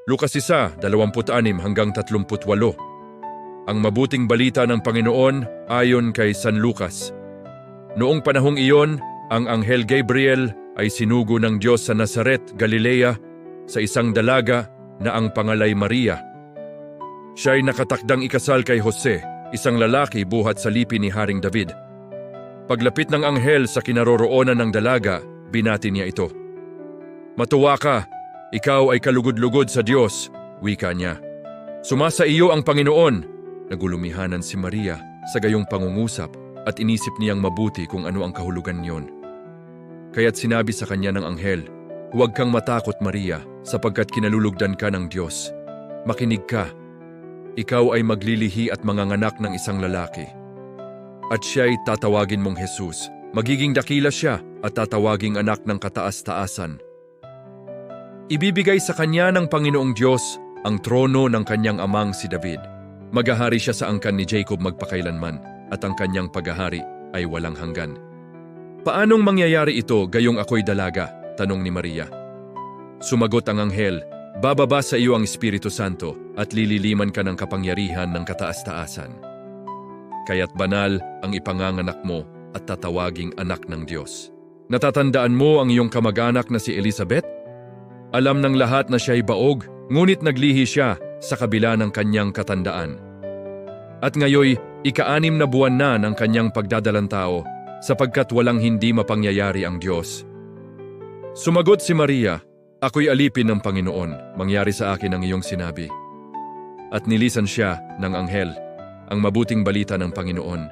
Lukas 1:26-38. Ang mabuting balita ng Panginoon ayon kay San Lucas. Noong panahong iyon, ang Anghel Gabriel ay sinugo ng Diyos sa Nazaret, Galilea, sa isang dalaga na ang pangalay Maria. Siya ay nakatakdang ikasal kay Jose, isang lalaki buhat sa lipi ni Haring David. Paglapit ng anghel sa kinaroroonan ng dalaga, binati niya ito. "Matuwa ka, ikaw ay kalugod-lugod sa Diyos," wika niya. "Sumasa iyo ang Panginoon." Nagulumihanan si Maria sa gayong pangungusap at inisip niyang mabuti kung ano ang kahulugan niyon. Kaya't sinabi sa kanya ng anghel, "Huwag kang matakot, Maria, sapagkat kinalulugdan ka ng Diyos. Makinig ka. Ikaw ay maglilihi at manganganak ng isang lalaki. At siya'y tatawagin mong Jesus. Magiging dakila siya at tatawaging anak ng kataas-taasan. Ibibigay sa kanya ng Panginoong Diyos ang trono ng kanyang amang si David. Maghahari siya sa angkan ni Jacob magpakailanman at ang kanyang paghahari ay walang hanggan." "Paanong mangyayari ito gayong ako'y dalaga?" tanong ni Maria. Sumagot ang anghel, "Bababa sa iyo ang Espiritu Santo at lililiman ka ng kapangyarihan ng kataas-taasan. Kaya't banal ang ipanganganak mo at tatawaging anak ng Diyos. Natatandaan mo ang iyong kamag-anak na si Elizabeth? Alam ng lahat na siya'y baog, ngunit naglihi siya sa kabila ng kanyang katandaan. At ngayoy, ika-6 na buwan na ng kanyang pagdadalang tao, sapagkat walang hindi mapangyayari ang Diyos." Sumagot si Maria, "Ako'y alipin ng Panginoon, mangyari sa akin ang iyong sinabi." At nilisan siya ng anghel, ang mabuting balita ng Panginoon,